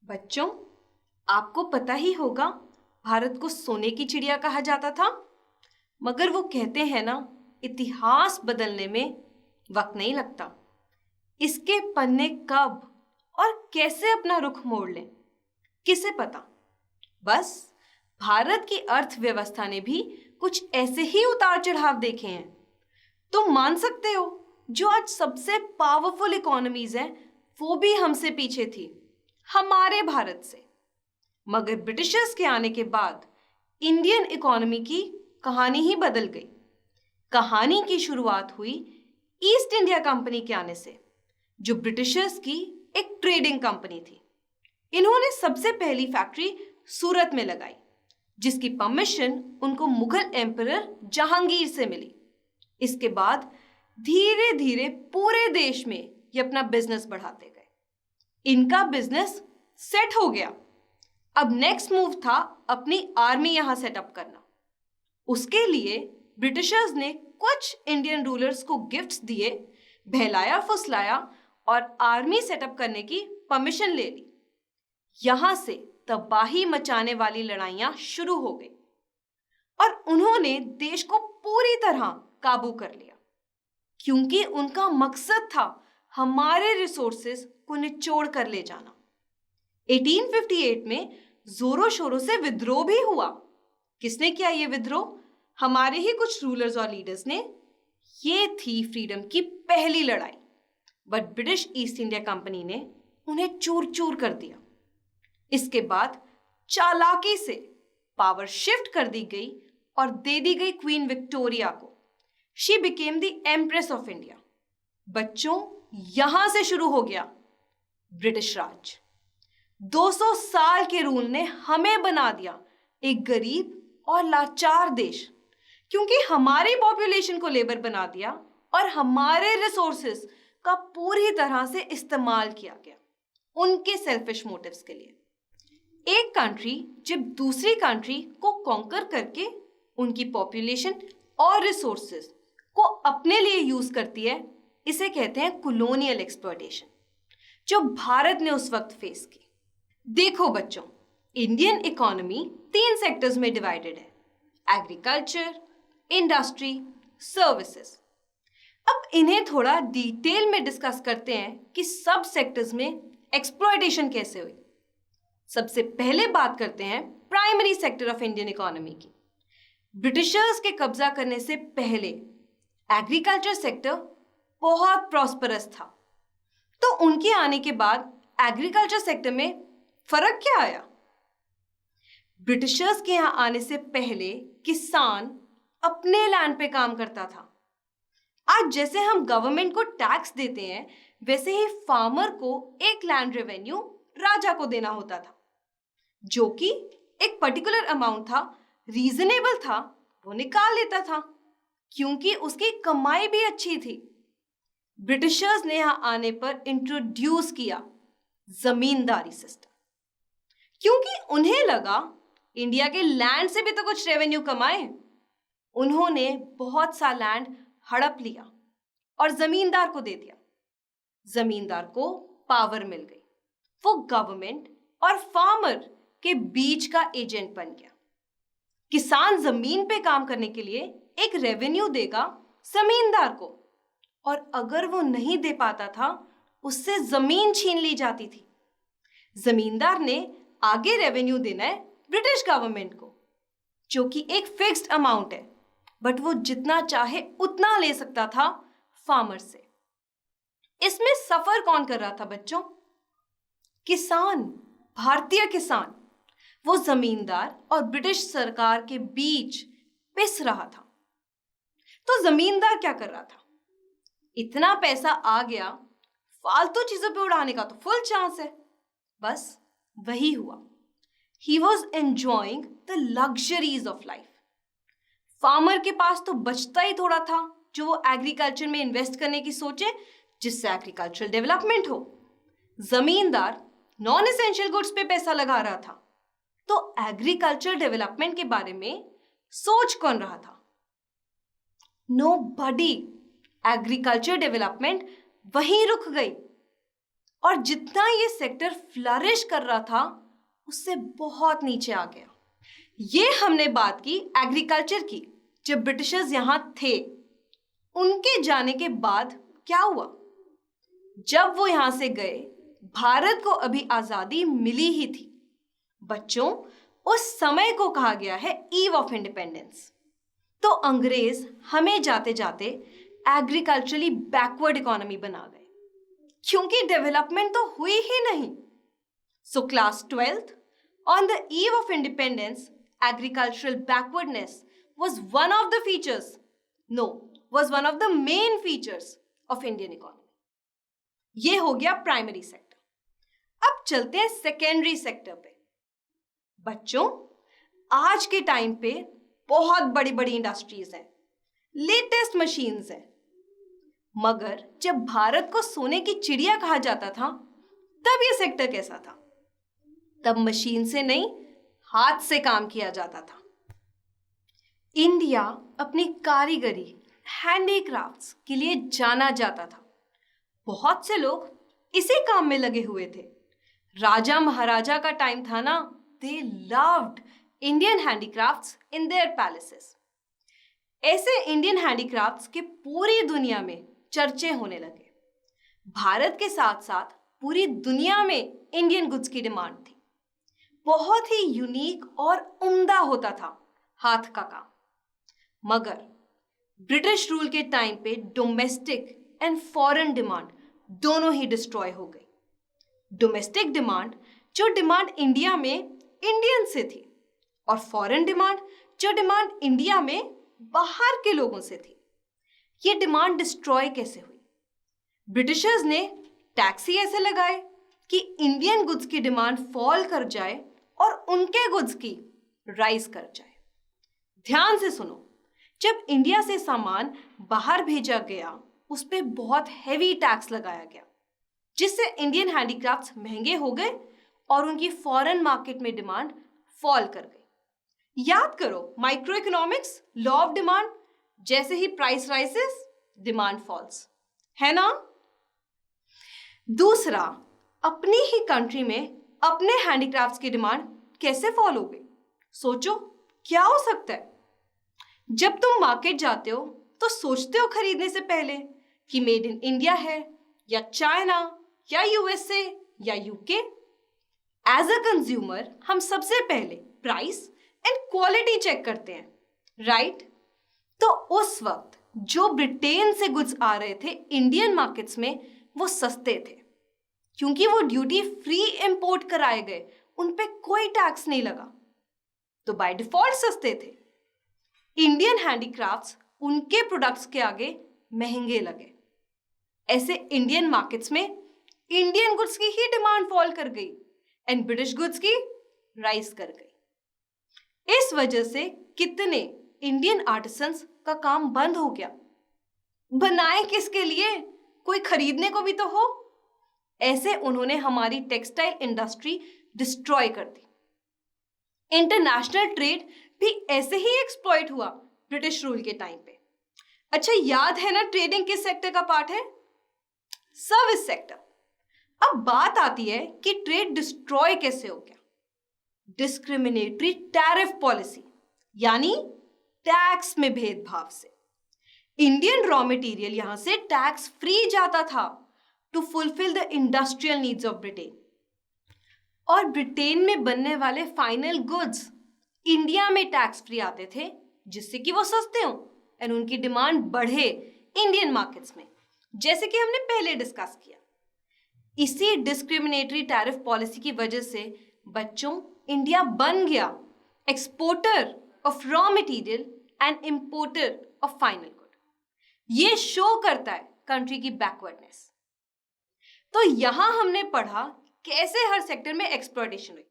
बच्चों, आपको पता ही होगा भारत को सोने की चिड़िया कहा जाता था। मगर वो कहते हैं ना, इतिहास बदलने में वक्त नहीं लगता। इसके पन्ने कब और कैसे अपना रुख मोड़ लें, किसे पता। बस भारत की अर्थव्यवस्था ने भी कुछ ऐसे ही उतार चढ़ाव देखे हैं। तुम मान सकते हो, जो आज सबसे पावरफुल इकोनॉमीज हैं वो भी हमसे पीछे थी, हमारे भारत से। मगर ब्रिटिशर्स के आने के बाद इंडियन इकोनॉमी की कहानी ही बदल गई। कहानी की शुरुआत हुई ईस्ट इंडिया कंपनी के आने से, जो ब्रिटिशर्स की एक ट्रेडिंग कंपनी थी। इन्होंने सबसे पहली फैक्ट्री सूरत में लगाई, जिसकी परमिशन उनको मुगल एम्परर जहांगीर से मिली। इसके बाद धीरे धीरे पूरे देश में ये अपना बिजनेस बढ़ाते गए। इनका बिजनेस सेट हो गया। अब नेक्स्ट मूव था अपनी आर्मी यहां सेटअप करना। उसके लिए ब्रिटिशर्स ने कुछ इंडियन रूलर्स को गिफ्ट्स दिए, बहलाया फुसलाया और आर्मी सेटअप करने की परमिशन ले ली। यहां से तबाही मचाने वाली लड़ाइयां शुरू हो गई और उन्होंने देश को पूरी तरह काबू कर लिया, क्योंकि उनका मकसद था हमारे रिसोर्सेज को निचोड़ कर ले जाना। 1858 में जोरों शोरों से विद्रोह भी हुआ। किसने किया ये विद्रोह? हमारे ही कुछ रूलर्स और लीडर्स ने। ये थी फ्रीडम की पहली लड़ाई। But British east India company ने उन्हें चूर चूर कर दिया। इसके बाद चालाकी से पावर शिफ्ट कर दी गई और दे दी गई क्वीन विक्टोरिया को। She became the empress of India. बच्चों, यहां से शुरू हो गया ब्रिटिश राज। 200 साल के रूल ने हमें बना दिया एक गरीब और लाचार देश, क्योंकि हमारी पॉपुलेशन को लेबर बना दिया और हमारे रिसोर्सेज का पूरी तरह से इस्तेमाल किया गया उनके सेल्फिश मोटिव्स के लिए। एक कंट्री जब दूसरी कंट्री को कॉन्कर करके उनकी पॉपुलेशन और रिसोर्सेज को अपने लिए यूज करती है, इसे कहते हैं कॉलोनियल एक्सप्लॉयटेशन, जो भारत ने उस वक्त फेस की। देखो बच्चों, इंडियन इकोनॉमी 3 सेक्टर्स में डिवाइडेड है: एग्रीकल्चर, इंडस्ट्री, सर्विसेज। अब इन्हें थोड़ा डिटेल में डिस्कस करते हैं कि सब सेक्टर्स में एक्सप्लॉयटेशन कैसे हुई। सबसे पहले बात करते हैं primary sector of Indian economy की। ब्रिटिशर्स के कब्जा करने से पहले एग्रीकल्चर सेक्टर बहुत प्रॉस्परस था। तो उनके आने के बाद एग्रीकल्चर सेक्टर में फर्क क्या आया? ब्रिटिशर्स के यहां आने से पहले किसान अपने लैंड पे काम करता था। आज जैसे हम गवर्नमेंट को टैक्स देते हैं, वैसे ही फार्मर को एक लैंड रेवेन्यू राजा को देना होता था, जो कि एक पर्टिकुलर अमाउंट था, रीजनेबल था, वो निकाल लेता था, क्योंकि उसकी कमाई भी अच्छी थी। ब्रिटिशर्स ने यहां आने पर इंट्रोड्यूस किया जमींदारी सिस्टम, क्योंकि उन्हें लगा इंडिया के लैंड से भी तो कुछ रेवेन्यू कमाए। उन्होंने बहुत सा लैंड हड़प लिया और जमींदार को दे दिया। जमींदार को पावर मिल गई। वो गवर्नमेंट और फार्मर के बीच का एजेंट बन गया। किसान जमीन पे काम करने के लिए एक रेवेन्यू देगा जमींदार को, और अगर वो नहीं दे पाता था, उससे जमीन छीन ली जाती थी। जमींदार ने आगे रेवेन्यू देना है ब्रिटिश गवर्नमेंट को, जो कि एक फिक्स्ड अमाउंट है, बट वो जितना चाहे उतना ले सकता था फार्मर से। इसमें सफर कौन कर रहा था बच्चों? किसान, भारतीय किसान। वो जमींदार और ब्रिटिश सरकार के बीच पिस रहा था। तो जमींदार क्या कर रहा था? इतना पैसा आ गया, फालतू चीजों पे उड़ाने का तो फुल चांस है। बस वही हुआ। He was enjoying the luxuries of life. Farmer के पास तो बचता ही थोड़ा था जो वो एग्रीकल्चर में इन्वेस्ट करने की सोचे, जिससे एग्रीकल्चरल डेवलपमेंट हो। जमींदार नॉन एसेंशियल गुड्स पे पैसा लगा रहा था। तो एग्रीकल्चर डेवलपमेंट के बारे में सोच कौन रहा था? Nobody. एग्रीकल्चर डेवलपमेंट वहीं रुक गई। और जितना ये सेक्टर फ्लरिश कर रहा था उससे बहुत नीचे आ गया। ये हमने बात की एग्रीकल्चर की। जब ब्रिटिशर्स यहां थे, उनके जाने के बाद क्या हुआ? जब वो यहां से गए, भारत को अभी आजादी मिली ही थी। बच्चों, उस समय को कहा गया है ईव ऑफ इंडिपेंडेंस। तो अंग्रेज हमें जाते जाते एग्रीकल्चरली बैकवर्ड इकोनॉमी बना गए, क्योंकि डेवलपमेंट तो हुई ही नहीं। So class 12th, on the eve of independence, agricultural backwardness was one of the features, no, was one of the main features of Indian economy. ये हो गया प्राइमरी सेक्टर। अब चलते हैं सेकेंडरी सेक्टर पे। बच्चों, आज के टाइम पे बहुत बड़ी बड़ी इंडस्ट्रीज हैं, लेटेस्ट मशीन्स हैं, मगर जब भारत को सोने की चिड़िया कहा जाता था, तब ये सेक्टर कैसा था? तब मशीन से नहीं, हाथ से काम किया जाता था। इंडिया अपनी कारीगरी, हैंडीक्राफ्ट्स के लिए जाना जाता था। बहुत से लोग इसी काम में लगे हुए थे। राजा महाराजा का टाइम था ना, they loved Indian handicrafts in their palaces. ऐसे इंडियन हैंडीक्राफ्ट्स के पूरी दुनिया में चर्चे होने लगे। भारत के साथ साथ पूरी दुनिया में इंडियन गुड्स की डिमांड थी। बहुत ही यूनिक और उम्दा होता था हाथ का काम। मगर ब्रिटिश रूल के टाइम पे डोमेस्टिक एंड फॉरेन डिमांड दोनों ही डिस्ट्रॉय हो गई। डोमेस्टिक डिमांड, जो डिमांड इंडिया में इंडियन से थी, और फॉरेन डिमांड, जो डिमांड इंडिया में बाहर के लोगों से थी। ये डिमांड डिस्ट्रॉय कैसे हुई? ब्रिटिशर्स ने टैक्स ही ऐसे लगाए कि इंडियन गुड्स की डिमांड फॉल कर जाए और उनके गुड्स की राइज कर जाए। ध्यान से सुनो, जब इंडिया से सामान बाहर भेजा गया, उस पे बहुत हैवी टैक्स लगाया गया, जिससे इंडियन हैंडीक्राफ्ट्स महंगे हो गए और उनकी फॉरेन मार्केट में डिमांड फॉल कर गई। याद करो micro economics, law of demand, जैसे ही प्राइस राइजेस, डिमांड फॉल्स, है ना? दूसरा, अपनी ही कंट्री में अपने हैंडीक्राफ्ट्स की डिमांड कैसे फॉल हो गई? सोचो क्या हो सकता है? जब तुम मार्केट जाते हो तो सोचते हो खरीदने से पहले कि मेड इन इंडिया है या चाइना या यूएसए या यूके। एज अ कंज्यूमर हम सबसे पहले प्राइस एंड क्वालिटी चेक करते हैं, राइट? तो उस वक्त जो ब्रिटेन से गुड्स आ रहे थे इंडियन मार्केट्स में, वो सस्ते थे, क्योंकि वो ड्यूटी फ्री इंपोर्ट कराए गए, उन पे कोई टैक्स नहीं लगा, तो बाय डिफॉल्ट सस्ते थे। इंडियन हैंडीक्राफ्ट्स उनके प्रोडक्ट्स के आगे महंगे लगे। ऐसे इंडियन मार्केट्स में इंडियन गुड्स की ही डिमांड फॉल कर गई एंड ब्रिटिश गुड्स की राइज कर गई। इस वजह से कितने इंडियन आर्टिसंस का काम बंद हो गया। बनाए किसके लिए? कोई खरीदने को भी तो हो। ऐसे उन्होंने हमारी टेक्सटाइल इंडस्ट्री डिस्ट्रॉय कर दी। इंटरनेशनल ट्रेड भी ऐसे ही एक्सप्लॉइट हुआ ब्रिटिश रूल के टाइम पे। अच्छा, याद है ना ट्रेडिंग किस सेक्टर का पार्ट है? Service sector. अब बात आती है कि ट्रेड डिस्ट्रॉय कैसे हो गया। डिस्क्रिमिनेटरी टैरिफ पॉलिसी, यानी टैक्स में भेदभाव से। इंडियन रॉ मटेरियल यहां से टैक्स फ्री जाता था to fulfil the industrial needs of Britain, और ब्रिटेन में बनने वाले फाइनल गुड्स इंडिया में टैक्स फ्री आते थे, जिससे कि वो सस्ते हों एंड उनकी डिमांड बढ़े इंडियन मार्केट्स में, जैसे कि हमने पहले डिस्कस किया। इसी डिस्क्रिमिनेटरी टैरिफ पॉलिसी की वजह से बच्चों, इंडिया बन गया exporter of raw material and importer of final good. ये शो करता है कंट्री की बैकवर्डनेस। तो यहां हमने पढ़ा कैसे हर सेक्टर में एक्सप्लॉयटेशन हुई।